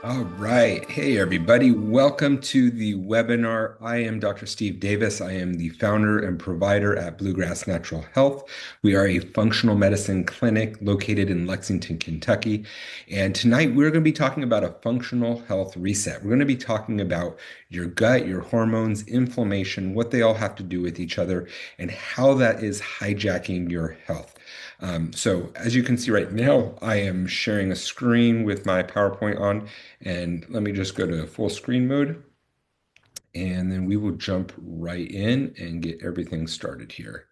All right. Hey, everybody. Welcome to the webinar. I am Dr. Steve Davis. I am the founder and provider at Bluegrass Natural Health. We are a functional medicine clinic located in Lexington, Kentucky. And tonight we're going to be talking about a functional health reset. We're going to be talking about your gut, your hormones, inflammation, what they all have to do with each other, and how that is hijacking your health. So as you can see right now, I am sharing a screen with my PowerPoint on. And let me just go to full screen mode, and then we will jump right in and get everything started here.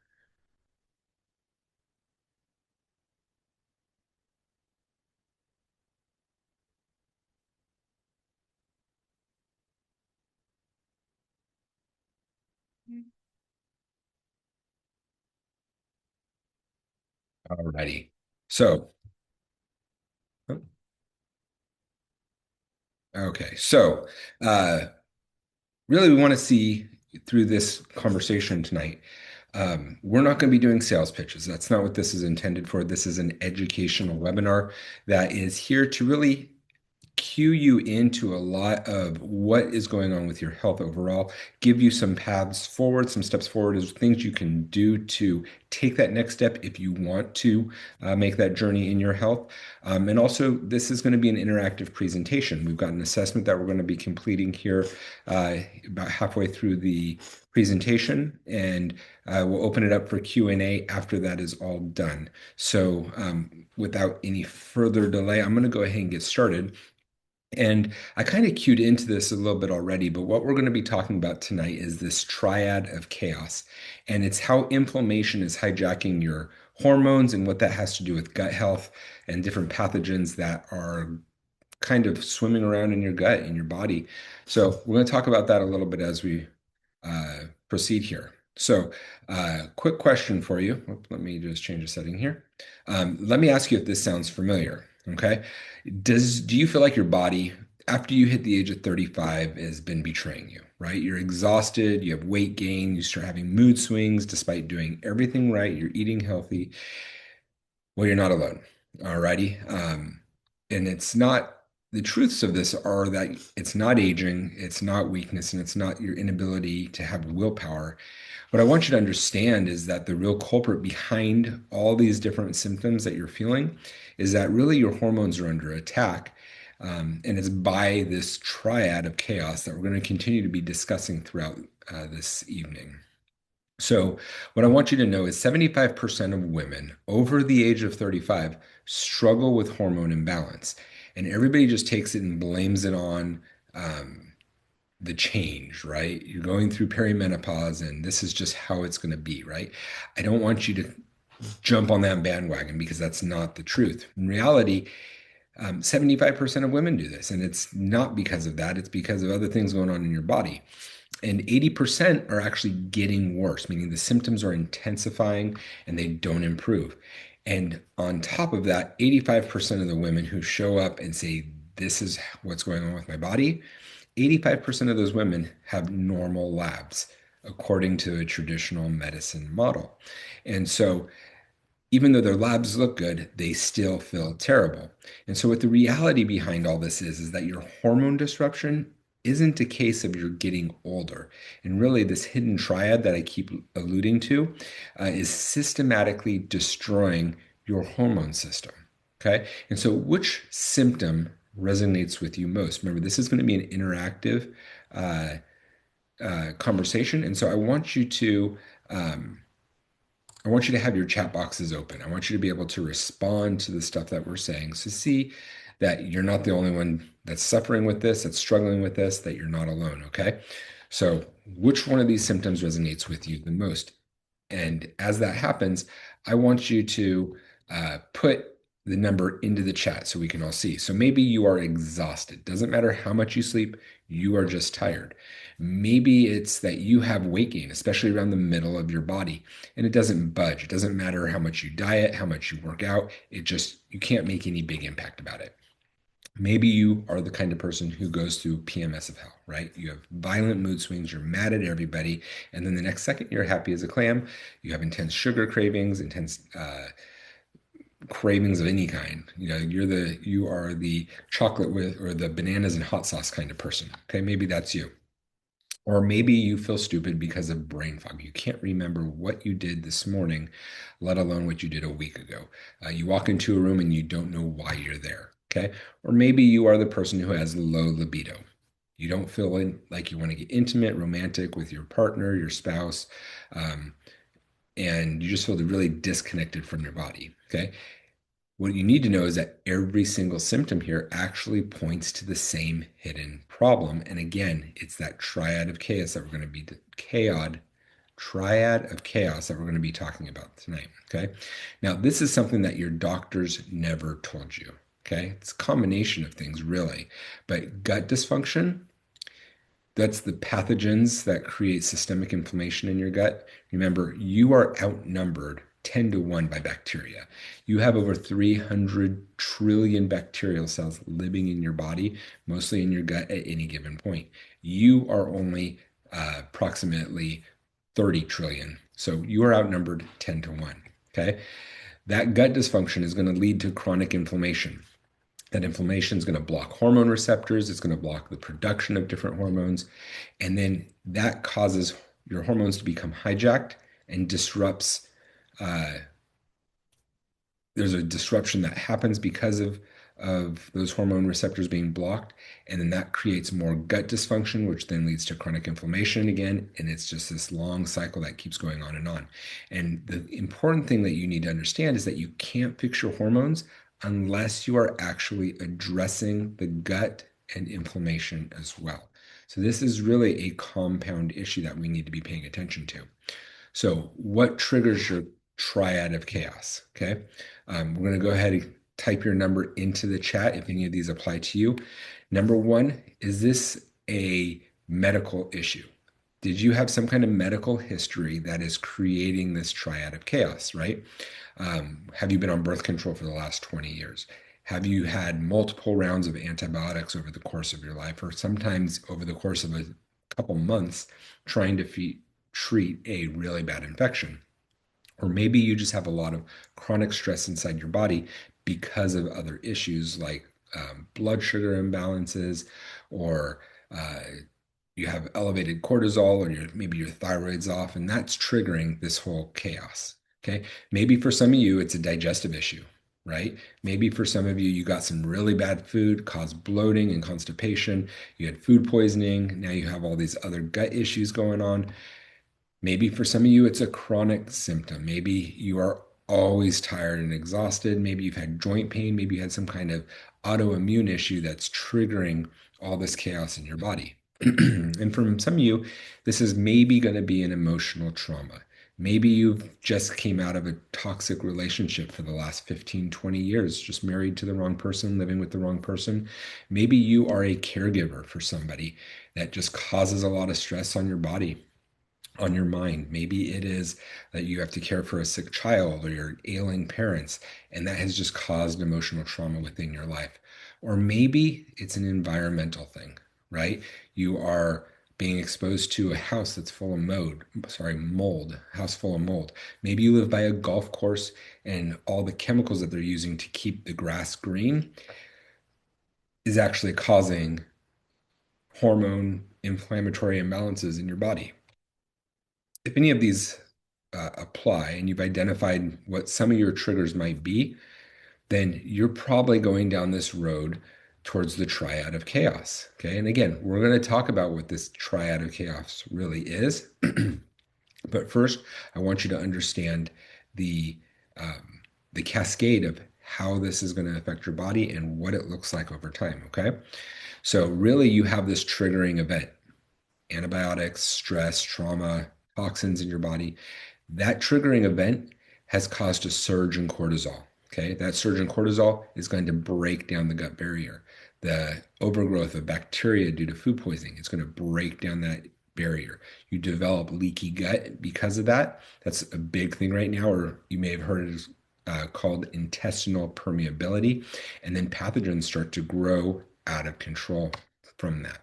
Alrighty. So, okay. So, uh, really, we want to see through this conversation tonight. We're not going to be doing sales pitches. That's not what this is intended for. This is an educational webinar that is here to really cue you into a lot of what is going on with your health overall, give you some paths forward, some steps forward, is things you can do to take that next step if you want to make that journey in your health. And also, this is going to be an interactive presentation. We've got an assessment that we're going to be completing here about halfway through the presentation, and we'll open it up for Q&A after that is all done. So without any further delay, I'm going to go ahead and get started. And I kind of cued into this a little bit already, but what we're going to be talking about tonight is this triad of chaos. And it's how inflammation is hijacking your hormones and what that has to do with gut health and different pathogens that are kind of swimming around in your gut, in your body. So we're going to talk about that a little bit as we proceed here. So, quick question for you. Let me just change the setting here. Let me ask you if this sounds familiar. Okay. Do you feel like your body, after you hit the age of 35, has been betraying you, right? You're exhausted, you have weight gain, you start having mood swings despite doing everything right, you're eating healthy. Well, you're not alone. Alrighty. And it's not, the truths of this are that it's not aging, it's not weakness, and it's not your inability to have willpower. What I want you to understand is that the real culprit behind all these different symptoms that you're feeling is that really your hormones are under attack. And it's by this triad of chaos that we're going to continue to be discussing throughout this evening. So, what I want you to know is 75% of women over the age of 35 struggle with hormone imbalance. And everybody just takes it and blames it on the change, right? You're going through perimenopause and this is just how it's going to be, right? I don't want you to jump on that bandwagon because that's not the truth. In reality, 75% of women do this, and it's not because of that, it's because of other things going on in your body. And 80% are actually getting worse, meaning the symptoms are intensifying and they don't improve. And on top of that, 85% of the women who show up and say, "This is what's going on with my body," 85% of those women have normal labs according to a traditional medicine model. And so even though their labs look good, they still feel terrible. And so what the reality behind all this is that your hormone disruption isn't a case of you're getting older. And really, this hidden triad that I keep alluding to is systematically destroying your hormone system. Okay. And so, which symptom resonates with you most? Remember, this is going to be an interactive uh, conversation. And so, um, I want you to have your chat boxes open. I want you to be able to respond to the stuff that we're saying. So see that you're not the only one that's suffering with this, that's struggling with this, that you're not alone, okay? So which one of these symptoms resonates with you the most? And as that happens, I want you to put the number into the chat so we can all see. So maybe you are exhausted. Doesn't matter how much you sleep, you are just tired. Maybe it's that you have weight gain, especially around the middle of your body, and it doesn't budge. It doesn't matter how much you diet, how much you work out. You can't make any big impact about it. Maybe you are the kind of person who goes through PMS of hell, right? You have violent mood swings, you're mad at everybody, and then the next second you're happy as a clam. You have intense sugar cravings, intense cravings of any kind. You are the chocolate with or the bananas and hot sauce kind of person. Okay, maybe that's you. Or maybe you feel stupid because of brain fog. You can't remember what you did this morning, let alone what you did a week ago. You walk into a room and you don't know why you're there. Okay. Or maybe you are the person who has low libido. You don't feel like you want to get intimate, romantic with your partner, your spouse, um, and you just feel really disconnected from your body. Okay. What you need to know is that every single symptom here actually points to the same hidden problem. And again, it's that triad of chaos that we're going to be triad of chaos that we're going to be talking about tonight. Okay. Now, this is something that your doctors never told you. Okay. It's a combination of things, really. But gut dysfunction, that's the pathogens that create systemic inflammation in your gut. Remember, you are outnumbered 10 to 1 by bacteria. You have over 300 trillion bacterial cells living in your body, mostly in your gut at any given point. You are only approximately 30 trillion. So you are outnumbered 10 to 1. Okay. That gut dysfunction is going to lead to chronic inflammation. That inflammation is going to block hormone receptors. It's going to block the production of different hormones. And then that causes your hormones to become hijacked and disrupts. Uh, there's a disruption that happens because of those hormone receptors being blocked. And then that creates more gut dysfunction, which then leads to chronic inflammation again. And it's just this long cycle that keeps going on and on. And the important thing that you need to understand is that you can't fix your hormones unless you are actually addressing the gut and inflammation as well. So this is really a compound issue that we need to be paying attention to. So what triggers your triad of chaos? Okay. We're going to go ahead and type your number into the chat if any of these apply to you. Number one, is this a medical issue? Did you have some kind of medical history that is creating this triad of chaos, right? Have you been on birth control for the last 20 years? Have you had multiple rounds of antibiotics over the course of your life, or sometimes over the course of a couple months trying to treat a really bad infection? Or maybe you just have a lot of chronic stress inside your body because of other issues like blood sugar imbalances, or uh, you have elevated cortisol, or maybe your thyroid's off, and that's triggering this whole chaos. Okay. Maybe for some of you, it's a digestive issue, right? Maybe for some of you, you got some really bad food, caused bloating and constipation. You had food poisoning. Now you have all these other gut issues going on. Maybe for some of you, it's a chronic symptom. Maybe you are always tired and exhausted. Maybe you've had joint pain. Maybe you had some kind of autoimmune issue that's triggering all this chaos in your body. And for some of you, this is maybe going to be an emotional trauma. Maybe you've just came out of a toxic relationship for the last 15, 20 years, just married to the wrong person, living with the wrong person. Maybe you are a caregiver for somebody that just causes a lot of stress on your body, on your mind. Maybe it is that you have to care for a sick child or your ailing parents, and that has just caused emotional trauma within your life. Or maybe it's an environmental thing, right? You are being exposed to a house that's full of mold, house full of mold. Maybe you live by a golf course and all the chemicals that they're using to keep the grass green is actually causing hormone inflammatory imbalances in your body. If any of these apply and you've identified what some of your triggers might be, then you're probably going down this road towards the triad of chaos. Okay. And again, we're going to talk about what this triad of chaos really is. But first, I want you to understand the the cascade of how this is going to affect your body and what it looks like over time. Okay. So really, you have this triggering event: antibiotics, stress, trauma, toxins in your body. That triggering event has caused a surge in cortisol. Okay, that surge in cortisol is going to break down the gut barrier. The overgrowth of bacteria due to food poisoning is going to break down that barrier. You develop leaky gut because of that. That's a big thing right now, or you may have heard it as called intestinal permeability. And then pathogens start to grow out of control from that.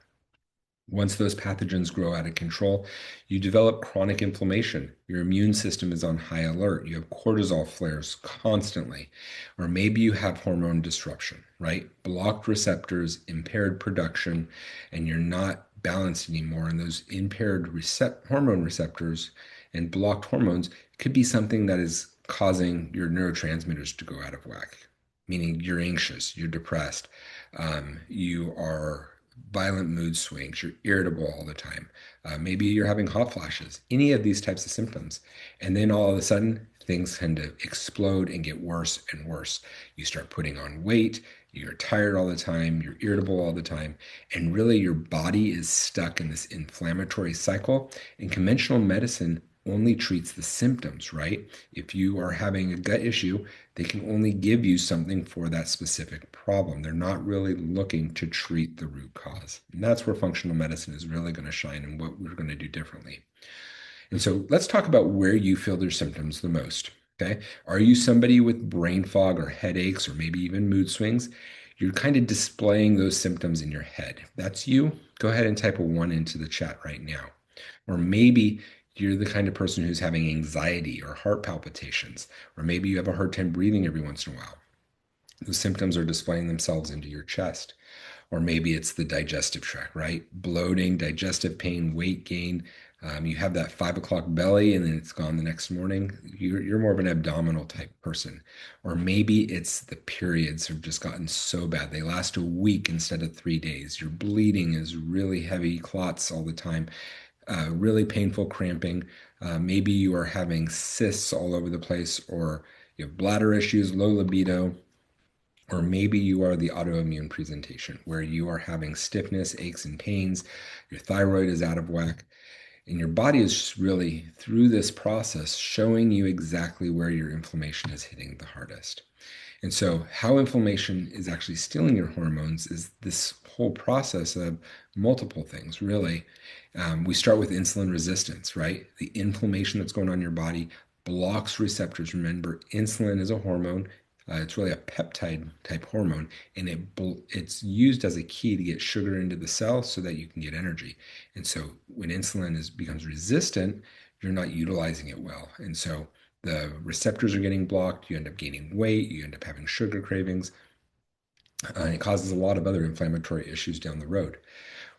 Once those pathogens grow out of control, you develop chronic inflammation. Your immune system is on high alert. You have cortisol flares constantly. Or maybe you have hormone disruption, right? Blocked receptors, impaired production, and you're not balanced anymore. And those impaired hormone receptors and blocked hormones could be something that is causing your neurotransmitters to go out of whack, meaning you're anxious, you're depressed, you are violent mood swings, you're irritable all the time. Maybe you're having hot flashes, any of these types of symptoms. And then all of a sudden, things tend to explode and get worse and worse. You start putting on weight, you're tired all the time, you're irritable all the time, and really your body is stuck in this inflammatory cycle. And conventional medicine only treats the symptoms, right? If you are having a gut issue, they can only give you something for that specific problem. They're not really looking to treat the root cause. And that's where functional medicine is really going to shine and what we're going to do differently. And so let's talk about where you feel their symptoms the most. Okay. Are you somebody with brain fog or headaches or maybe even mood swings? You're kind of displaying those symptoms in your head. If that's you, go ahead and type a one into the chat right now. Or maybe you're the kind of person who's having anxiety or heart palpitations, or maybe you have a hard time breathing every once in a while. Those symptoms are displaying themselves into your chest. Or maybe it's the digestive tract, right? Bloating, digestive pain, weight gain. You have that 5 o'clock belly and then it's gone the next morning. You're more of an abdominal type person. Or maybe it's the periods have just gotten so bad. They last a week instead of 3 days. Your bleeding is really heavy, clots all the time, really painful cramping. Maybe you are having cysts all over the place, or you have bladder issues, low libido, or maybe you are the autoimmune presentation where you are having stiffness, aches, and pains, your thyroid is out of whack, and your body is just really, through this process, showing you exactly where your inflammation is hitting the hardest. And so, how inflammation is actually stealing your hormones is this whole process of multiple things, really. We start with insulin resistance, right? The inflammation that's going on in your body blocks receptors. Remember, insulin is a hormone. It's really a peptide type hormone, and it's used as a key to get sugar into the cell so that you can get energy. And so, when becomes resistant, you're not utilizing it well. And so, the receptors are getting blocked, you end up gaining weight, you end up having sugar cravings, and it causes a lot of other inflammatory issues down the road.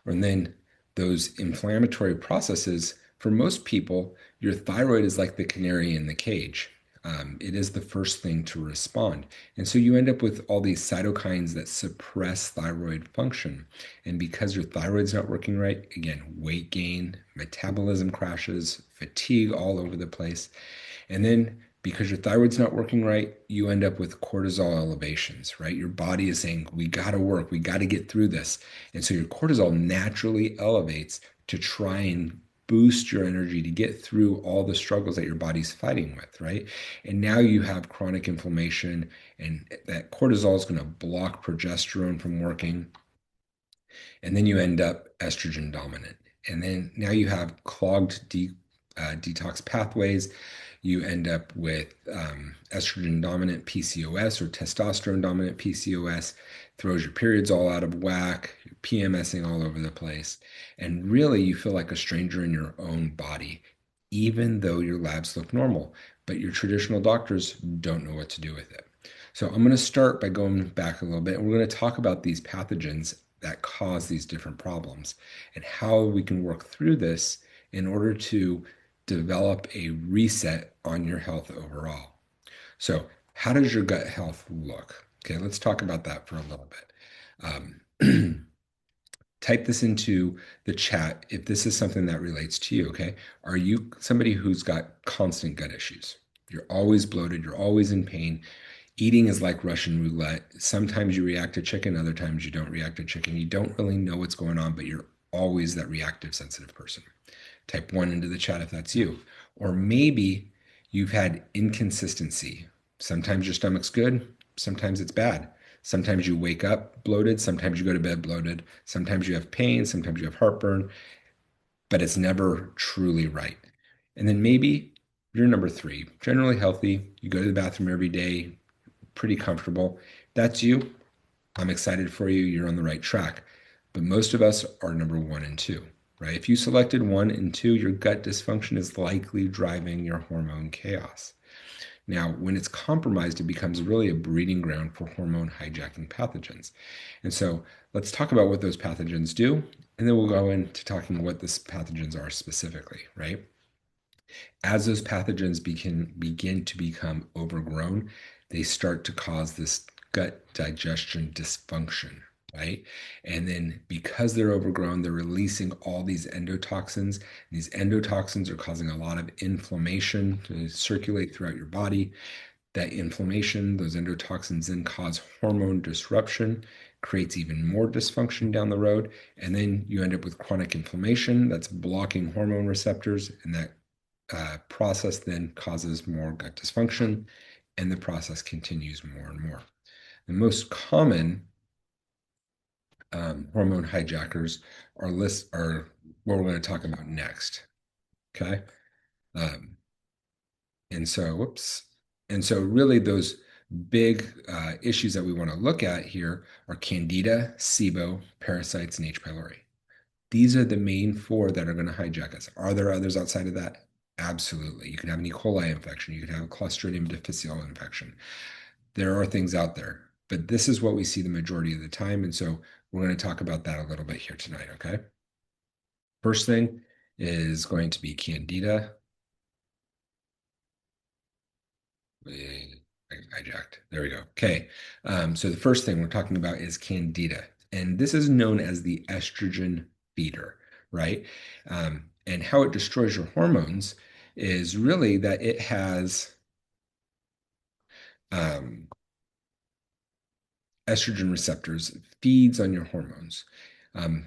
And then those inflammatory processes, for most people, your thyroid is like the canary in the cage. It is the first thing to respond. And so you end up with all these cytokines that suppress thyroid function. And because your thyroid's not working right, again, weight gain, metabolism crashes, fatigue all over the place. And then because your thyroid's not working right, you end up with cortisol elevations, right? Your body is saying, we got to work, we got to get through this. And so your cortisol naturally elevates to try and boost your energy to get through all the struggles that your body's fighting with, right? And now you have chronic inflammation, and that cortisol is going to block progesterone from working. And then you end up estrogen dominant. And then now you have clogged detox pathways. You end up with estrogen dominant PCOS or testosterone dominant PCOS, throws your periods all out of whack, you're PMSing all over the place. And really, you feel like a stranger in your own body, even though your labs look normal, but your traditional doctors don't know what to do with it. So I'm going to start by going back a little bit, and we're going to talk about these pathogens that cause these different problems and how we can work through this in order to develop a reset on your health overall. So, how does your gut health look? Okay, let's talk about that for a little bit. Type this into the chat if this is something that relates to you. Okay, are you somebody who's got constant gut issues? You're always bloated, you're always in pain. Eating is like Russian roulette. Sometimes you react to chicken, other times you don't react to chicken. You don't really know what's going on, but you're always that reactive, sensitive person. Type one into the chat if that's you. Or maybe you've had inconsistency. Sometimes your stomach's good, sometimes it's bad. Sometimes you wake up bloated, sometimes you go to bed bloated, sometimes you have pain, sometimes you have heartburn, but it's never truly right. And then maybe you're number three, generally healthy. You go to the bathroom every day, pretty comfortable. That's you. I'm excited for you. You're on the right track. but most of us are number one and two, right? If you selected one and two, your gut dysfunction is likely driving your hormone chaos. Now, when it's compromised, it becomes really a breeding ground for hormone hijacking pathogens. And so let's talk about what those pathogens do, and then we'll go into talking what these pathogens are specifically, right? As those pathogens begin to become overgrown, they start to cause this gut digestion dysfunction, right? And then because they're overgrown, they're releasing all these endotoxins. These endotoxins are causing a lot of inflammation to circulate throughout your body. That inflammation, those endotoxins then cause hormone disruption, creates even more dysfunction down the road. And then you end up with chronic inflammation that's blocking hormone receptors, and that process then causes more gut dysfunction, and the process continues more and more. The most common hormone hijackers are what we're going to talk about next. Okay. Um, and so, whoops. And so, really, those big issues that we want to look at here are candida, SIBO, parasites, and H. pylori. These are the main four that are going to hijack us. Are there others outside of that? Absolutely. You can have an E. coli infection. You can have a Clostridium difficile infection. There are things out there, but this is what we see the majority of the time. And so we're going to talk about that a little bit here tonight, okay? First thing is going to be candida. Hijacked. There we go. Okay. So the first thing we're talking about is candida. And this is known as the estrogen feeder, right? And how it destroys your hormones is really that it has um, estrogen receptors, feeds on your hormones. Um,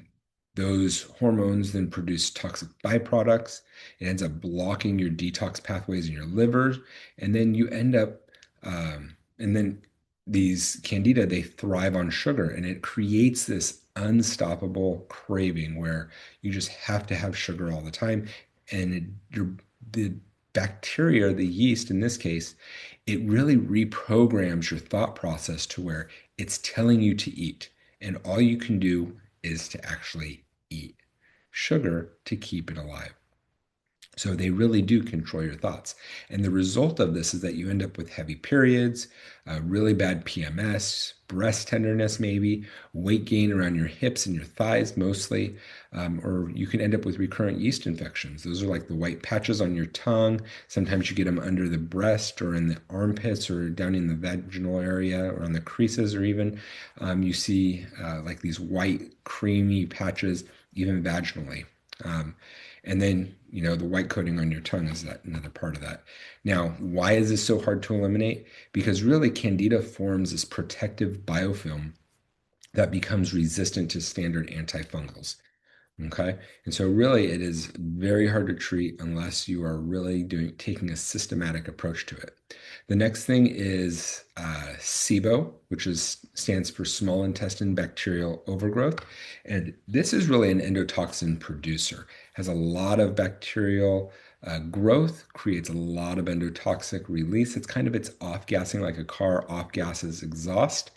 those hormones then produce toxic byproducts. It ends up blocking your detox pathways in your liver. And then you end up, and then these candida, they thrive on sugar, and it creates this unstoppable craving where you just have to have sugar all the time. And the bacteria, the yeast in this case, it really reprograms your thought process to where it's telling you to eat, and all you can do is to actually eat sugar to keep it alive. So they really do control your thoughts. And the result of this is that you end up with heavy periods, really bad PMS, breast tenderness, maybe, weight gain around your hips and your thighs mostly, or you can end up with recurrent yeast infections. Those are like the white patches on your tongue. Sometimes you get them under the breast or in the armpits or down in the vaginal area or on the creases, or even you see like these white, creamy patches, even vaginally. Um, and then, the white coating on your tongue is that another part of that. Now, why is this so hard to eliminate? Because really, candida forms this protective biofilm that becomes resistant to standard antifungals. Okay. And so really it is very hard to treat unless you are really taking a systematic approach to it. The next thing is SIBO, which stands for small intestine bacterial overgrowth. And this is really an endotoxin producer, has a lot of bacterial growth, creates a lot of endotoxic release. It's off-gassing like a car off-gasses exhaust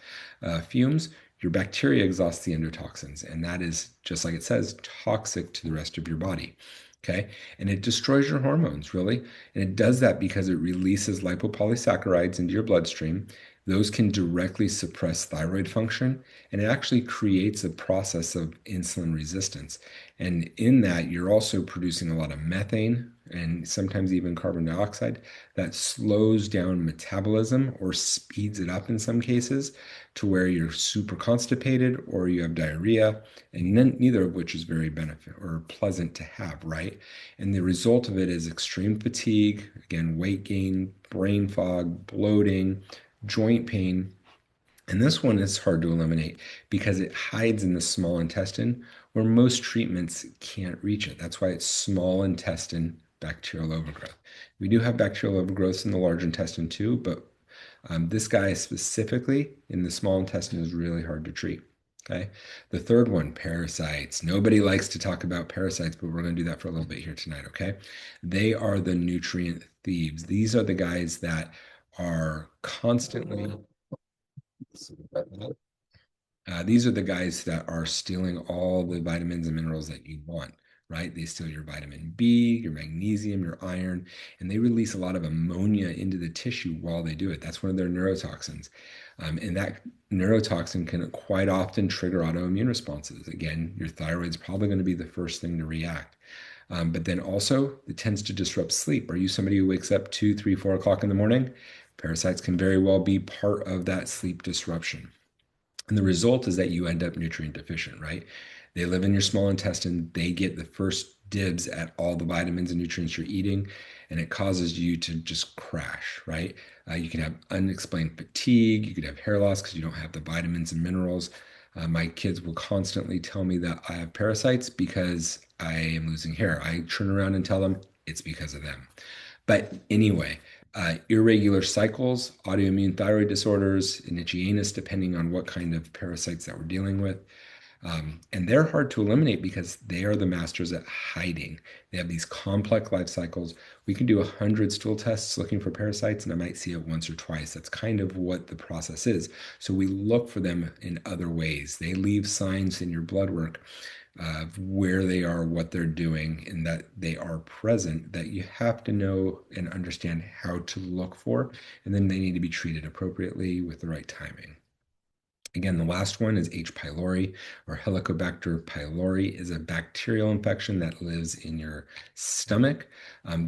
fumes. Your bacteria exhausts the endotoxins, and that is, just like it says, toxic to the rest of your body. Okay. And it destroys your hormones, really. And it does that because it releases lipopolysaccharides into your bloodstream. Those can directly suppress thyroid function, and it actually creates a process of insulin resistance. And in that, you're also producing a lot of methane and sometimes even carbon dioxide that slows down metabolism or speeds it up in some cases to where you're super constipated or you have diarrhea, and neither of which is very benefit or pleasant to have, right? And the result of it is extreme fatigue, again, weight gain, brain fog, bloating, joint pain. And this one is hard to eliminate because it hides in the small intestine where most treatments can't reach it. That's why it's small intestine bacterial overgrowth. We do have bacterial overgrowths in the large intestine too, but this guy specifically in the small intestine is really hard to treat. Okay. The third one, parasites. Nobody likes to talk about parasites, but we're going to do that for a little bit here tonight. Okay. They are the nutrient thieves. These are the guys that are constantly. These are the guys that are stealing all the vitamins and minerals that you want, right? They steal your vitamin B, your magnesium, your iron, and they release a lot of ammonia into the tissue while they do it. That's one of their neurotoxins. And that neurotoxin can quite often trigger autoimmune responses. Again, your thyroid's probably going to be the first thing to react. But then also, it tends to disrupt sleep. Are you somebody who wakes up 2, 3, 4 o'clock in the morning? Parasites can very well be part of that sleep disruption. And the result is that you end up nutrient deficient, right? They live in your small intestine. They get the first dibs at all the vitamins and nutrients you're eating, and it causes you to just crash, right? You can have unexplained fatigue. You could have hair loss because you don't have the vitamins and minerals. My kids will constantly tell me that I have parasites because I am losing hair. I turn around and tell them it's because of them. But anyway, irregular cycles, autoimmune thyroid disorders, and itchy anus, depending on what kind of parasites that we're dealing with. And they're hard to eliminate because they are the masters at hiding. They have these complex life cycles. We can do 100 stool tests looking for parasites, and I might see it once or twice. That's kind of what the process is. So we look for them in other ways. They leave signs in your blood work of where they are, what they're doing, and that they are present, that you have to know and understand how to look for. And then they need to be treated appropriately with the right timing. Again, the last one is H. pylori or Helicobacter pylori is a bacterial infection that lives in your stomach.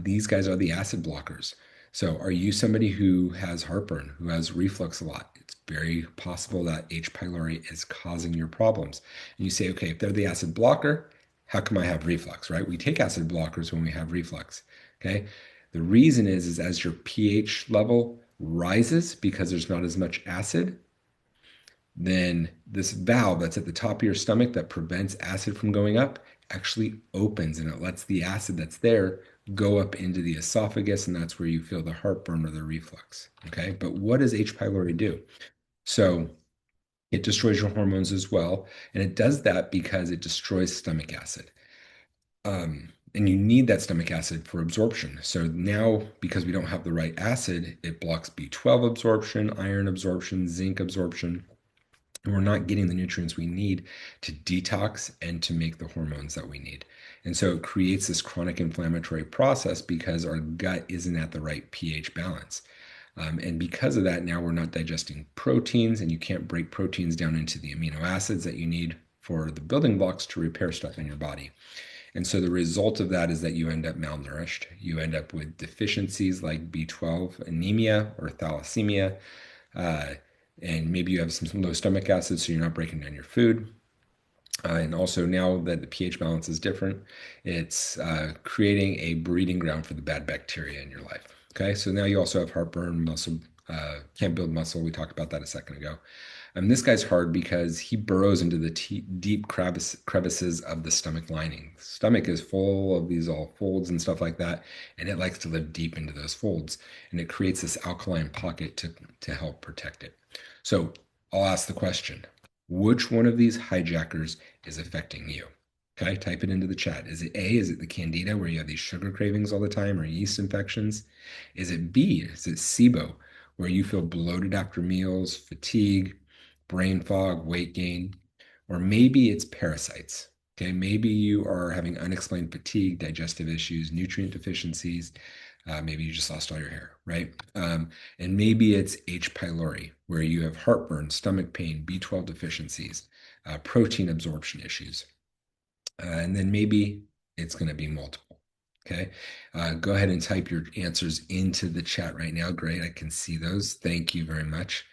These guys are the acid blockers. So are you somebody who has heartburn, who has reflux a lot? It's very possible that H. pylori is causing your problems. And you say, okay, if they're the acid blocker, how come I have reflux, right? We take acid blockers when we have reflux, okay? The reason is as your pH level rises because there's not as much acid, then this valve that's at the top of your stomach that prevents acid from going up actually opens and it lets the acid that's there go up into the esophagus, and that's where you feel the heartburn or the reflux. Okay, but what does H. pylori do? So it destroys your hormones as well, and it does that because it destroys stomach acid. And you need that stomach acid for absorption. So now, because we don't have the right acid, it blocks B12 absorption, iron absorption, zinc absorption, and we're not getting the nutrients we need to detox and to make the hormones that we need. And so it creates this chronic inflammatory process because our gut isn't at the right pH balance. And because of that, now we're not digesting proteins, and you can't break proteins down into the amino acids that you need for the building blocks to repair stuff in your body. And so the result of that is that you end up malnourished. You end up with deficiencies like B12 anemia or thalassemia, uh, and maybe you have some low stomach acid, so you're not breaking down your food. And also now that the pH balance is different, it's creating a breeding ground for the bad bacteria in your life. Okay, so now you also have heartburn, muscle, can't build muscle. We talked about that a second ago. This guy's hard because he burrows into the deep crevices of the stomach lining. The stomach is full of these all folds and stuff like that, and it likes to live deep into those folds, and it creates this alkaline pocket to help protect it. So I'll ask the question, which one of these hijackers is affecting you? Okay, type it into the chat. Is it A, is it the candida where you have these sugar cravings all the time or yeast infections? Is it B, is it SIBO where you feel bloated after meals, fatigue, brain fog, weight gain? Or maybe it's parasites. Okay, maybe you are having unexplained fatigue, digestive issues, nutrient deficiencies. Maybe you just lost all your hair, right? And maybe it's H. pylori, where you have heartburn, stomach pain, B12 deficiencies, protein absorption issues. And then maybe it's going to be multiple. Okay. Go ahead and type your answers into the chat right now. Great. I can see those. Thank you very much.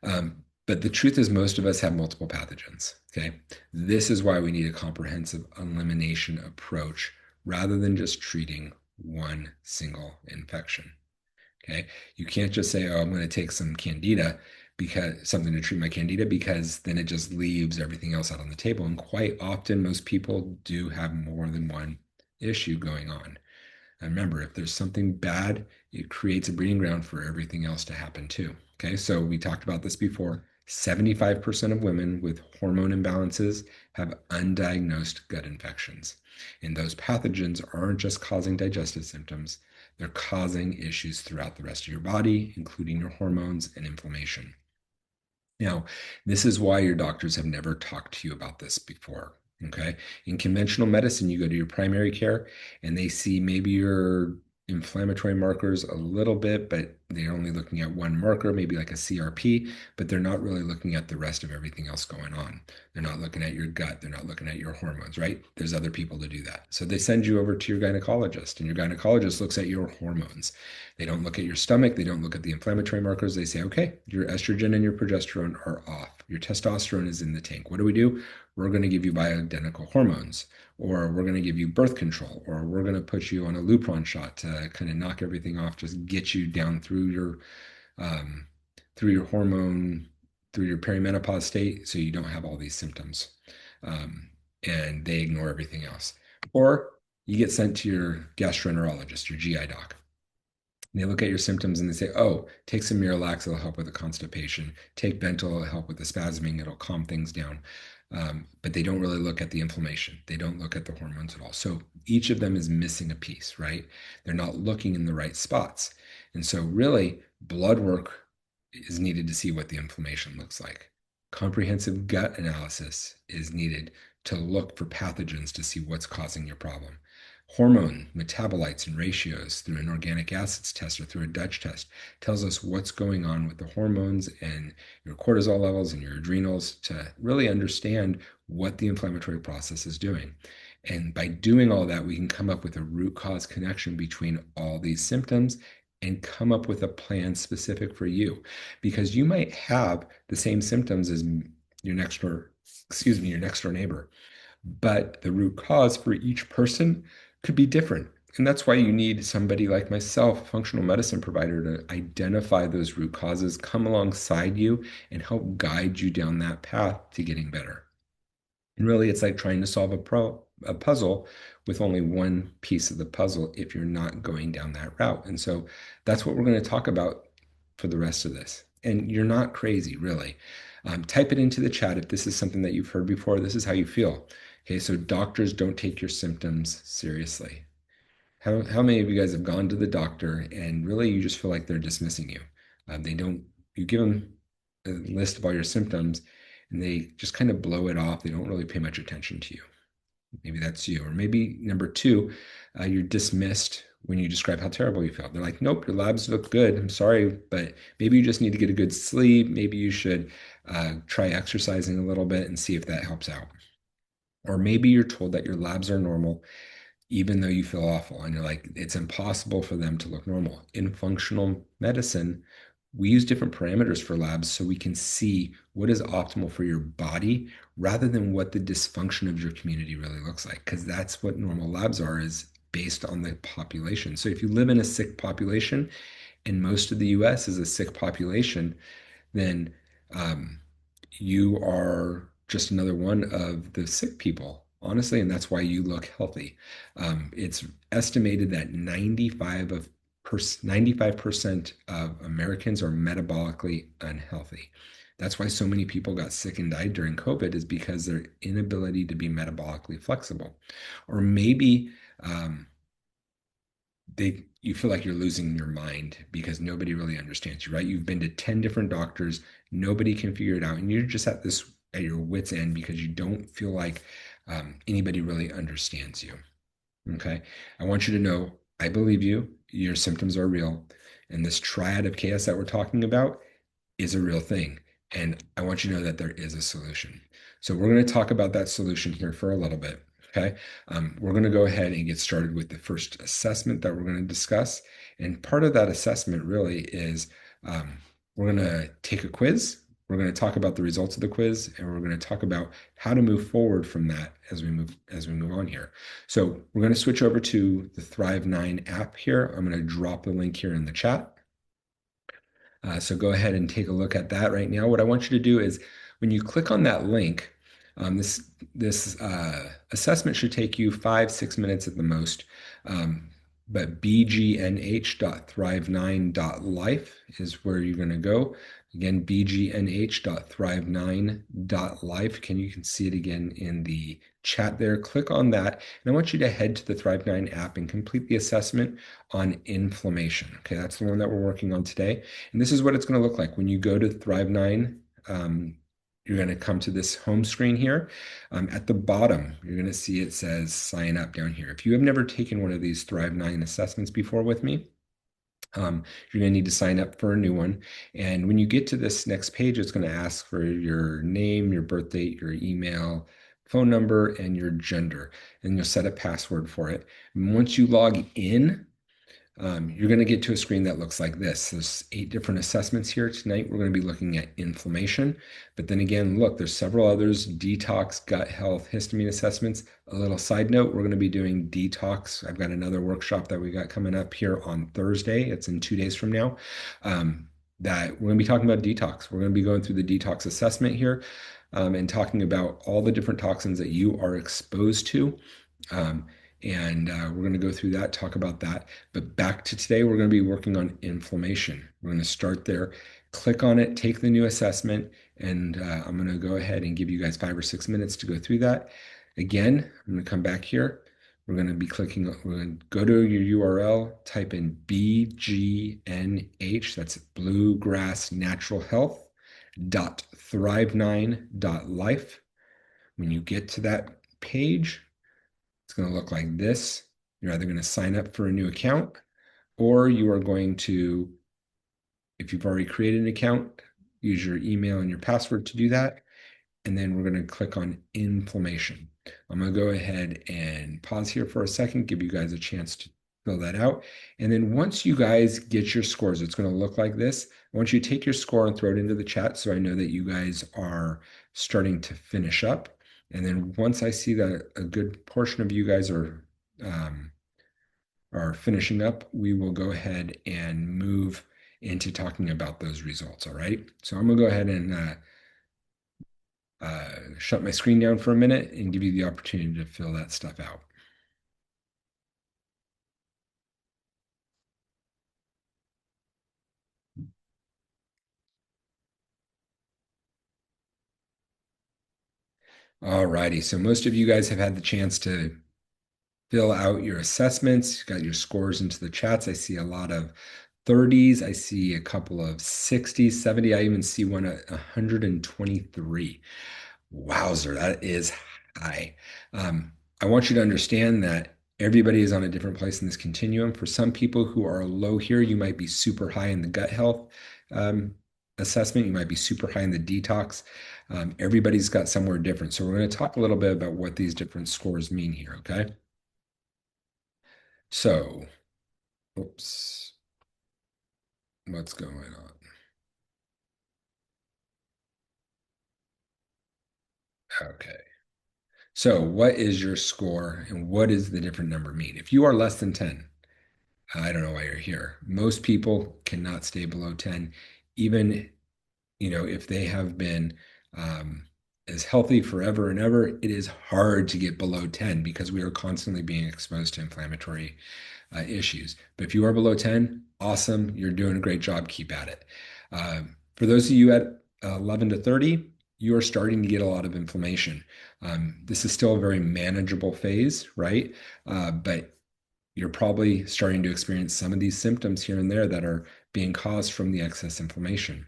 But the truth is, most of us have multiple pathogens. Okay. This is why we need a comprehensive elimination approach rather than just treating one single infection. Okay. You can't just say, oh, I'm going to take some candida because something to treat my candida, because then it just leaves everything else out on the table. And quite often, most people do have more than one issue going on. And remember, if there's something bad, it creates a breeding ground for everything else to happen too. Okay. So we talked about this before. 75% of women with hormone imbalances have undiagnosed gut infections. And those pathogens aren't just causing digestive symptoms, they're causing issues throughout the rest of your body, including your hormones and inflammation. Now, this is why your doctors have never talked to you about this before. Okay. In conventional medicine, you go to your primary care and they see maybe your inflammatory markers a little bit, but they're only looking at one marker, maybe like a CRP, but they're not really looking at the rest of everything else going on. They're not looking at your gut. They're not looking at your hormones, right? There's other people to do that. So they send you over to your gynecologist, and your gynecologist looks at your hormones. They don't look at your stomach. They don't look at the inflammatory markers. They say, okay, your estrogen and your progesterone are off. Your testosterone is in the tank. What do we do? We're going to give you bioidentical hormones, or we're going to give you birth control, or we're going to put you on a Lupron shot to kind of knock everything off, just get you down um, through your hormone, through your perimenopause state, so you don't have all these symptoms. Um, and they ignore everything else. Or you get sent to your gastroenterologist, your GI doc. And they look at your symptoms and they say, oh, take some Miralax, it'll help with the constipation. Take Bentyl, it'll help with the spasming, it'll calm things down. But they don't really look at the inflammation. They don't look at the hormones at all. So each of them is missing a piece, right? They're not looking in the right spots. And so, really, blood work is needed to see what the inflammation looks like. Comprehensive gut analysis is needed to look for pathogens to see what's causing your problem. Hormone metabolites and ratios through an organic acids test or through a Dutch test tells us what's going on with the hormones and your cortisol levels and your adrenals to really understand what the inflammatory process is doing. And by doing all that, we can come up with a root cause connection between all these symptoms and come up with a plan specific for you, because you might have the same symptoms as your next door, your next door neighbor, but the root cause for each person could be different. And that's why you need somebody like myself, a functional medicine provider, to identify those root causes, come alongside you, and help guide you down that path to getting better. And really, it's like trying to solve a puzzle with only one piece of the puzzle if you're not going down that route. And so that's what we're going to talk about for the rest of this. And you're not crazy, really. Type it into the chat if this is something that you've heard before. This is how you feel. Okay, so doctors don't take your symptoms seriously. How many of you guys have gone to the doctor and really you just feel like they're dismissing you? They don't, you give them a list of all your symptoms and they just kind of blow it off. They don't really pay much attention to you. Maybe that's you. Or maybe number two, you're dismissed when you describe how terrible you feel. They're like, nope, your labs look good. I'm sorry, but maybe you just need to get a good sleep. Maybe you should try exercising a little bit and see if that helps out. Or maybe you're told that your labs are normal even though you feel awful and you're like, it's impossible for them to look normal. In functional medicine, we use different parameters for labs so we can see what is optimal for your body rather than what the dysfunction of your community really looks like, because that's what normal labs are, is based on the population. So if you live in a sick population, and most of the US is a sick population, then um, you are just another one of the sick people, honestly, and that's why you look healthy. It's estimated that 95% of Americans are metabolically unhealthy. That's why so many people got sick and died during COVID, is because their inability to be metabolically flexible. Or maybe um, you feel like you're losing your mind because nobody really understands you, right? You've been to 10 different doctors, nobody can figure it out, and you're just at your wits' end because you don't feel like anybody really understands you. Okay. I want you to know I believe you, your symptoms are real, and this triad of chaos that we're talking about is a real thing. And I want you to know that there is a solution. So we're going to talk about that solution here for a little bit. Okay. We're going to go ahead and get started with the first assessment that we're going to discuss. And part of that assessment really is we're going to take a quiz. We're going to talk about the results of the quiz, and we're going to talk about how to move forward from that as we move on here. So we're going to switch over to the Thrive9 app here. I'm going to drop the link here in the chat. So go ahead and take a look at that right now. What I want you to do is when you click on that link, this assessment should take you 5-6 minutes at the most. But bgnh.thrive9.life is where you're going to go. Again, bgnh.thrive9.life. You can see it again in the chat there. Click on that. And I want you to head to the Thrive9 app and complete the assessment on inflammation. Okay, that's the one that we're working on today. And this is what it's going to look like when you go to Thrive9 you're going to come to this home screen here. At the bottom, you're going to see it says sign up down here. If you have never taken one of these Thrive 9 assessments before with me, you're going to need to sign up for a new one. And when you get to this next page, it's going to ask for your name, your birth date, your email, phone number, and your gender. And you'll set a password for it. And once you log in, you're going to get to a screen that looks like this. There's 8 different assessments here tonight. We're going to be looking at inflammation, but then again, look, there's several others: detox, gut health, histamine assessments. A little side note, we're going to be doing detox. I've got another workshop that we got coming up here on Thursday. It's in 2 days from now. That we're going to be talking about detox. We're going to be going through the detox assessment here, and talking about all the different toxins that you are exposed to. Um, and we're going to go through that, talk about that. But back to today, we're going to be working on inflammation. We're going to start there, click on it, take the new assessment, and I'm going to go ahead and give you guys 5 or 6 minutes to go through that. Again, I'm going to come back here. We're going to be clicking, we're going to go to your URL, type in BGNH, that's Bluegrass Natural Health .thrive9.life. When you get to that page, it's going to look like this. You're either going to sign up for a new account, or you are going to, if you've already created an account, use your email and your password to do that. And then we're going to click on inflammation. I'm going to go ahead and pause here for a second, give you guys a chance to fill that out. And then once you guys get your scores, it's going to look like this. I want you to take your score and throw it into the chat so I know that you guys are starting to finish up. And then once I see that a good portion of you guys are finishing up, we will go ahead and move into talking about those results. All right. So I'm going to go ahead and shut my screen down for a minute and give you the opportunity to fill that stuff out. All righty. So most of you guys have had the chance to fill out your assessments, got your scores into the chats. I see a lot of 30s. I see a couple of 60s, 70. I even see one at 123. Wowzer, that is high. I want you to understand that everybody is on a different place in this continuum. For some people who are low here, you might be super high in the gut health assessment. You might be super high in the detox. Everybody's got somewhere different. So we're going to talk a little bit about what these different scores mean here, okay? So, oops, what's going on? Okay. So what is your score and what does the different number mean? If you are less than 10, I don't know why you're here. Most people cannot stay below 10, even, if they have been as healthy forever and ever. It is hard to get below 10 because we are constantly being exposed to inflammatory issues. But if you are below 10, awesome. You're doing a great job. Keep at it. For those of you at 11 to 30, you are starting to get a lot of inflammation. This is still a very manageable phase, right? But you're probably starting to experience some of these symptoms here and there that are being caused from the excess inflammation.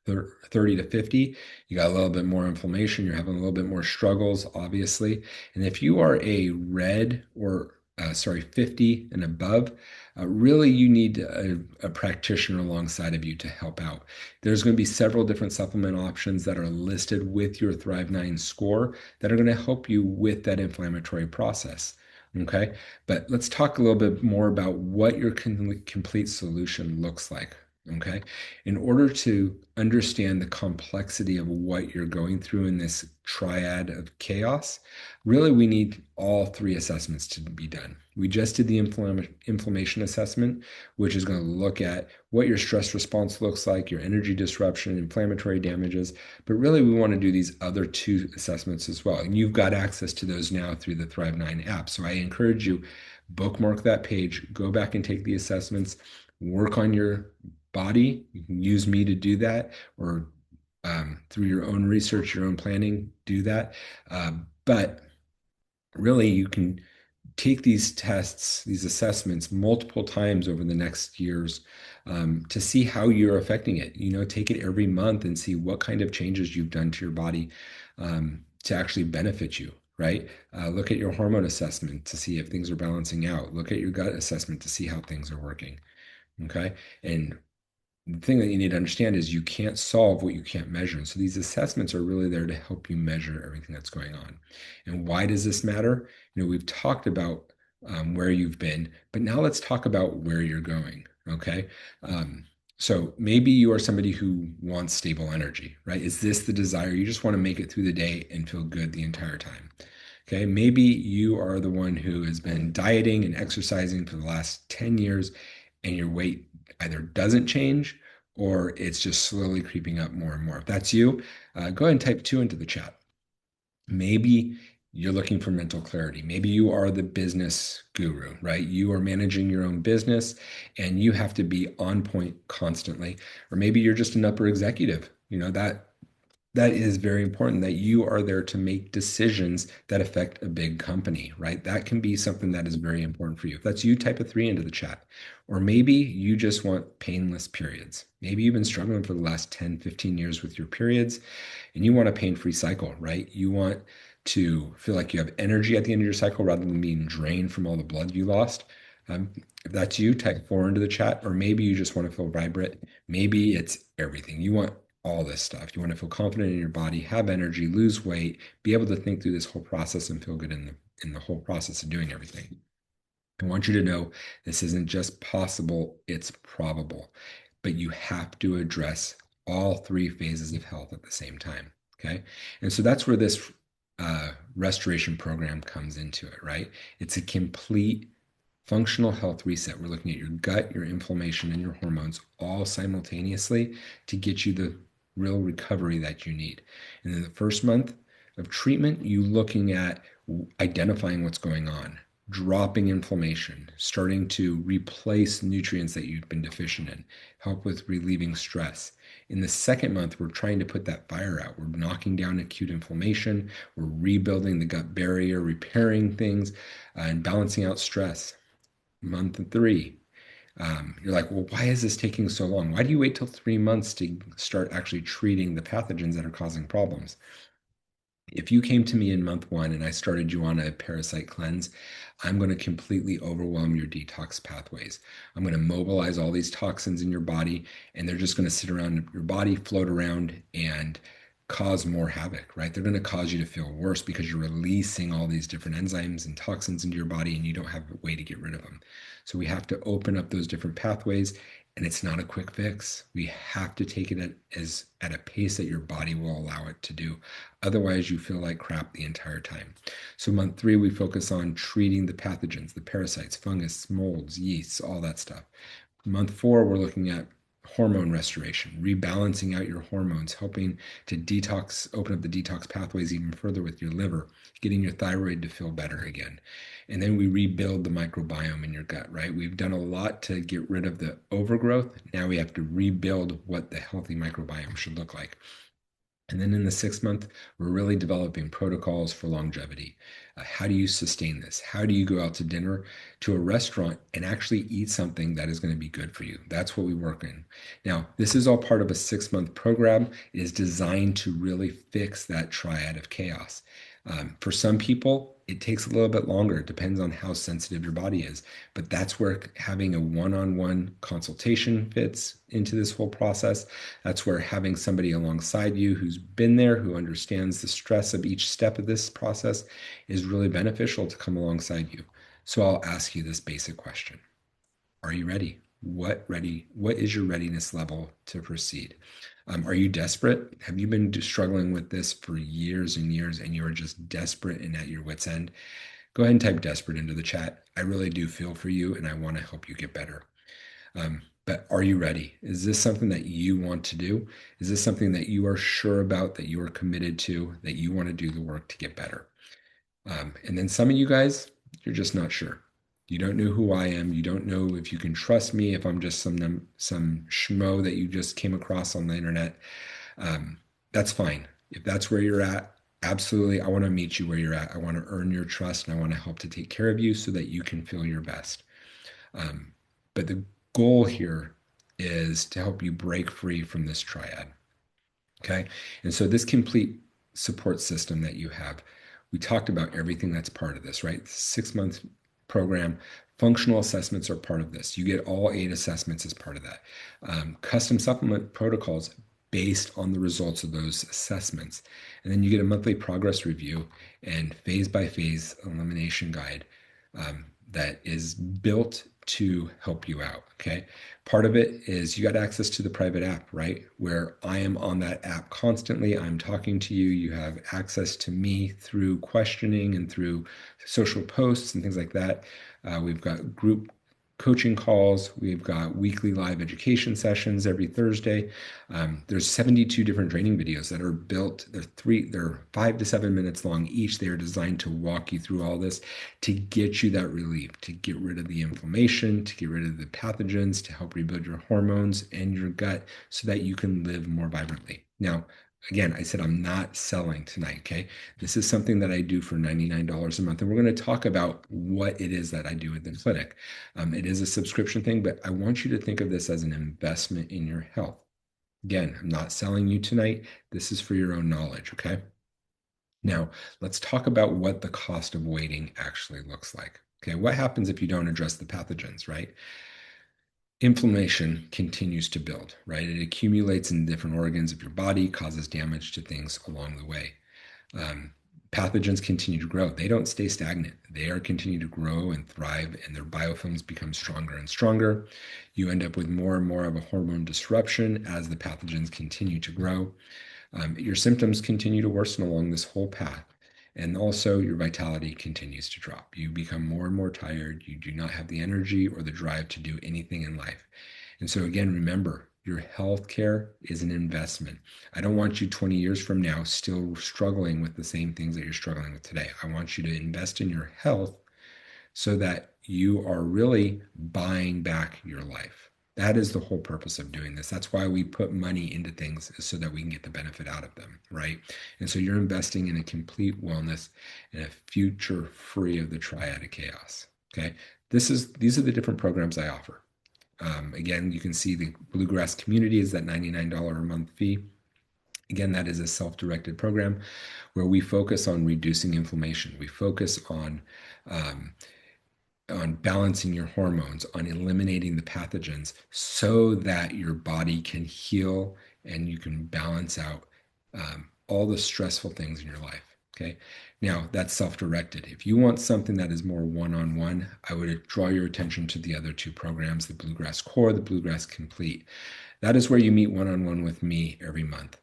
30 to 50, you got a little bit more inflammation. You're having a little bit more struggles, obviously. And if you are a red or 50 and above, really you need a practitioner alongside of you to help out. There's going to be several different supplement options that are listed with your Thrive 9 score that are going to help you with that inflammatory process. Okay, but let's talk a little bit more about what your complete solution looks like. Okay, in order to understand the complexity of what you're going through in this triad of chaos, really we need all 3 assessments to be done. We just did the inflammation assessment, which is going to look at what your stress response looks like, your energy disruption, inflammatory damages. But really, we want to do these other 2 assessments as well. And you've got access to those now through the Thrive 9 app. So I encourage you, bookmark that page, go back and take the assessments, work on your body. You can use me to do that, or through your own research, your own planning, do that. But really, you can take these tests, these assessments multiple times over the next years to see how you're affecting it. Take it every month and see what kind of changes you've done to your body to actually benefit you, right? Look at your hormone assessment to see if things are balancing out. Look at your gut assessment to see how things are working, okay? And the thing that you need to understand is you can't solve what you can't measure. And so these assessments are really there to help you measure everything that's going on. And why does this matter? We've talked about where you've been, but now let's talk about where you're going. Okay. Um, so maybe you are somebody who wants stable energy, right? Is this the desire? You just want to make it through the day and feel good the entire time. Okay. Maybe you are the one who has been dieting and exercising for the last 10 years and your weight either doesn't change or it's just slowly creeping up more and more. If that's you, go ahead and type 2 into the chat. Maybe you're looking for mental clarity. Maybe you are the business guru, right? You are managing your own business and you have to be on point constantly. Or maybe you're just an upper executive. That is very important that you are there to make decisions that affect a big company, right? That can be something that is very important for you. If that's you, type a 3 into the chat. Or maybe you just want painless periods. Maybe you've been struggling for the last 10, 15 years with your periods and you want a pain-free cycle, right? You want to feel like you have energy at the end of your cycle rather than being drained from all the blood you lost. If that's you, type 4 into the chat. Or maybe you just want to feel vibrant. Maybe it's everything. You want all this stuff. You want to feel confident in your body, have energy, lose weight, be able to think through this whole process and feel good in the whole process of doing everything. I want you to know this isn't just possible, it's probable. But you have to address all three phases of health at the same time. Okay. And so that's where this restoration program comes into it, right? It's a complete functional health reset. We're looking at your gut, your inflammation, and your hormones all simultaneously to get you the real recovery that you need. And in the first month of treatment, you looking at identifying what's going on, dropping inflammation, starting to replace nutrients that you've been deficient in, help with relieving stress. In the second month, we're trying to put that fire out. We're knocking down acute inflammation, we're rebuilding the gut barrier, repairing things, and balancing out stress. Month 3, you're like, well, why is this taking so long? Why do you wait till 3 months to start actually treating the pathogens that are causing problems? If you came to me in month 1 and I started you on a parasite cleanse, I'm going to completely overwhelm your detox pathways. I'm going to mobilize all these toxins in your body, and they're just going to sit around your body, float around, and cause more havoc, right? They're going to cause you to feel worse because you're releasing all these different enzymes and toxins into your body and you don't have a way to get rid of them. So we have to open up those different pathways, and it's not a quick fix. We have to take it at a pace that your body will allow it to do. Otherwise, you feel like crap the entire time. So month 3, we focus on treating the pathogens, the parasites, fungus, molds, yeasts, all that stuff. Month 4, we're looking at hormone restoration, rebalancing out your hormones, helping to open up the detox pathways even further with your liver, getting your thyroid to feel better again. And then we rebuild the microbiome in your gut, right? We've done a lot to get rid of the overgrowth. Now we have to rebuild what the healthy microbiome should look like. And then in the 6th month, we're really developing protocols for longevity. How do you sustain this? How do you go out to dinner, to a restaurant, and actually eat something that is going to be good for you? That's what we work in. Now, this is all part of a 6-month program. It is designed to really fix that triad of chaos. For some people, it takes a little bit longer. It depends on how sensitive your body is. But that's where having a one-on-one consultation fits into this whole process. That's where having somebody alongside you who's been there, who understands the stress of each step of this process is really beneficial to come alongside you. So I'll ask you this basic question. Are you ready? What is your readiness level to proceed? Are you desperate? Have you been struggling with this for years and years and you are just desperate and at your wit's end? Go ahead and type desperate into the chat. I really do feel for you and I want to help you get better. But are you ready? Is this something that you want to do? Is this something that you are sure about, that you are committed to, that you want to do the work to get better? And then some of you guys, you're just not sure. You don't know who I am. You don't know if you can trust me, if I'm just some schmo that you just came across on the internet. That's fine. If that's where you're at, Absolutely. I want to meet you where you're at. I want to earn your trust and I want to help to take care of you so that you can feel your best. Um, but the goal here is to help you break free from this triad. Okay. And so this complete support system that you have, we talked about everything that's part of this, right? 6 month program, functional assessments are part of this. You get all 8 assessments as part of that. Custom supplement protocols based on the results of those assessments. And then you get a monthly progress review and phase by phase elimination guide that is built to help you out. Okay. Part of it is you got access to the private app, right? Where I am on that app constantly. I'm talking to you. You have access to me through questioning and through social posts and things like that. We've got group coaching calls. We've got weekly live education sessions every Thursday. There's 72 different training videos that are built. They're 5 to 7 minutes long each. They are designed to walk you through all this to get you that relief, to get rid of the inflammation, to get rid of the pathogens, to help rebuild your hormones and your gut so that you can live more vibrantly. Now, again, I said I'm not selling tonight, okay? This is something that I do for $99 a month. And we're going to talk about what it is that I do at the clinic. It is a subscription thing, but I want you to think of this as an investment in your health. Again, I'm not selling you tonight. This is for your own knowledge, okay? Now, let's talk about what the cost of waiting actually looks like. Okay, what happens if you don't address the pathogens, right? Inflammation continues to build, right? It accumulates in different organs of your body, causes damage to things along the way. Pathogens continue to grow. They don't stay stagnant. They are continue to grow and thrive, and their biofilms become stronger and stronger. You end up with more and more of a hormone disruption as the pathogens continue to grow. Your symptoms continue to worsen along this whole path. And also, your vitality continues to drop. You become more and more tired. You do not have the energy or the drive to do anything in life. And so, again, remember, your health care is an investment. I don't want you 20 years from now still struggling with the same things that you're struggling with today. I want you to invest in your health so that you are really buying back your life. That is the whole purpose of doing this. That's why we put money into things is so that we can get the benefit out of them, right? And so you're investing in a complete wellness and a future free of the triad of chaos. Okay. These are the different programs I offer. Again, you can see the Bluegrass community is that $99 a month fee. Again, that is a self-directed program where we focus on reducing inflammation. We focus on balancing your hormones, on eliminating the pathogens so that your body can heal and you can balance out all the stressful things in your life. Okay. Now that's self-directed. If you want something that is more one-on-one, I would draw your attention to the other two programs, the Bluegrass Core, the Bluegrass Complete. That is where you meet one-on-one with me every month.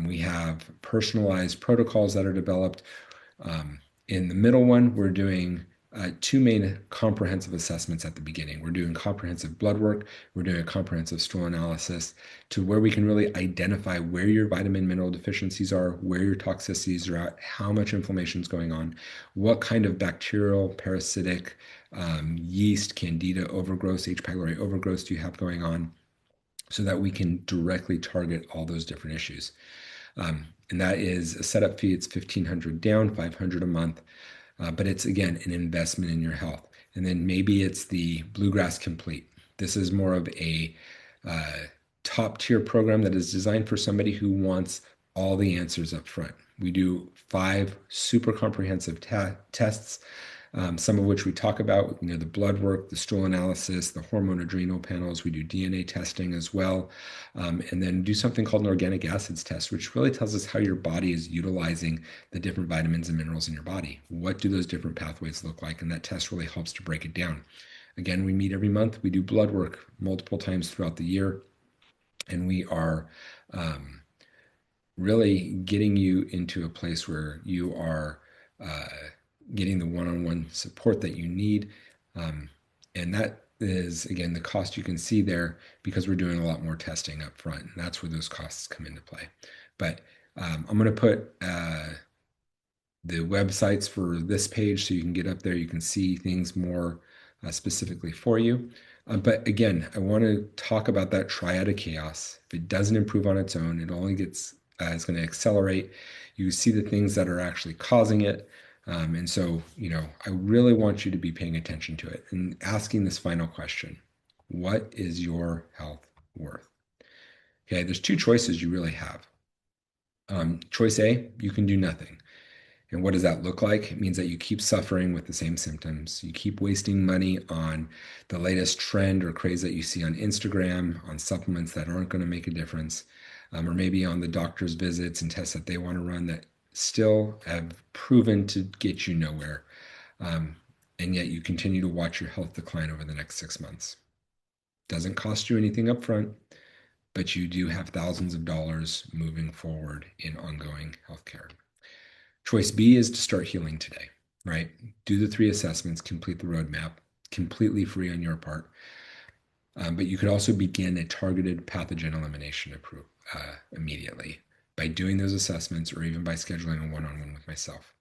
We have personalized protocols that are developed. In the middle one, we're doing two main comprehensive assessments at the beginning. We're doing comprehensive blood work. We're doing a comprehensive stool analysis to where we can really identify where your vitamin mineral deficiencies are, where your toxicities are at, how much inflammation is going on, what kind of bacterial, parasitic, yeast, candida overgrowth, H. pylori overgrowth do you have going on, so that we can directly target all those different issues. And that is a setup fee. It's $1,500 down, $500 a month. But it's, again, an investment in your health. And then maybe it's the Bluegrass Complete. This is more of a top tier program that is designed for somebody who wants all the answers up front. We do 5 super comprehensive tests, some of which we talk about, the blood work, the stool analysis, the hormone adrenal panels. We do DNA testing as well, and then do something called an organic acids test, which really tells us how your body is utilizing the different vitamins and minerals in your body. What do those different pathways look like? And that test really helps to break it down. Again, we meet every month. We do blood work multiple times throughout the year, and we are really getting you into a place where you are getting the one-on-one support that you need. And that is, again, the cost you can see there because we're doing a lot more testing up front. And that's where those costs come into play. But I'm going to put the websites for this page so you can get up there. You can see things more specifically for you. But again, I want to talk about that triad of chaos. If it doesn't improve on its own, it only gets It's going to accelerate. You see the things that are actually causing it. And so, I really want you to be paying attention to it and asking this final question. What is your health worth? Okay, there's two choices you really have. Choice A, you can do nothing. And what does that look like? It means that you keep suffering with the same symptoms. You keep wasting money on the latest trend or craze that you see on Instagram, on supplements that aren't going to make a difference, or maybe on the doctor's visits and tests that they want to run that still have proven to get you nowhere. Um, and yet you continue to watch your health decline over the next 6 months. Doesn't cost you anything upfront, but you do have thousands of dollars moving forward in ongoing healthcare. Choice B is to start healing today, right? Do the 3 assessments, complete the roadmap, completely free on your part. But you could also begin a targeted pathogen elimination immediately by doing those assessments or even by scheduling a one-on-one with myself.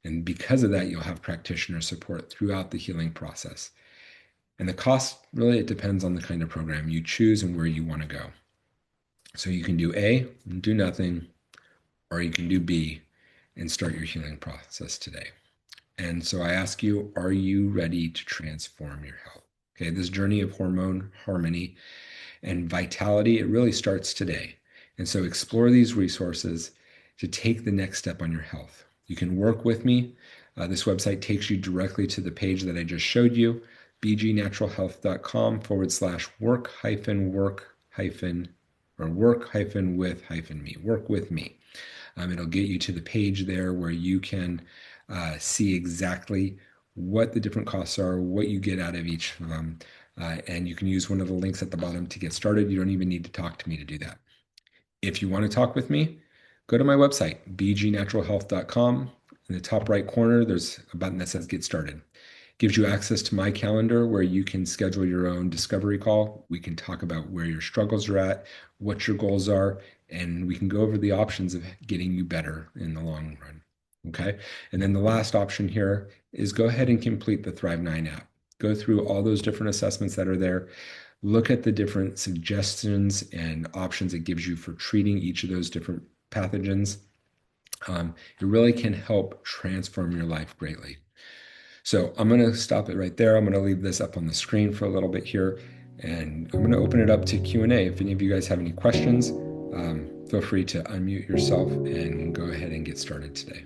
And because of that, you'll have practitioner support throughout the healing process. And the cost, really, it depends on the kind of program you choose and where you want to go. So you can do A, do nothing, or you can do B and start your healing process today. And so I ask you, are you ready to transform your health? Okay, this journey of hormone harmony and vitality, it really starts today. And so explore these resources to take the next step on your health. You can work with me. This website takes you directly to the page that I just showed you, bgnaturalhealth.com/work hyphen work hyphen or work hyphen with hyphen me, work with me. It'll get you to the page there where you can see exactly what the different costs are, what you get out of each of them. And you can use one of the links at the bottom to get started. You don't even need to talk to me to do that. If you want to talk with me, go to my website, bgnaturalhealth.com. In the top right corner, there's a button that says Get Started. Gives you access to my calendar where you can schedule your own discovery call. We can talk about where your struggles are at, what your goals are, and we can go over the options of getting you better in the long run. Okay. And then the last option here is go ahead and complete the Thrive9 app. Go through all those different assessments that are there. Look at the different suggestions and options it gives you for treating each of those different pathogens. It really can help transform your life greatly. So I'm going to stop it right there. I'm going to leave this up on the screen for a little bit here, and I'm going to open it up to Q&A. If any of you guys have any questions, feel free to unmute yourself and go ahead and get started today.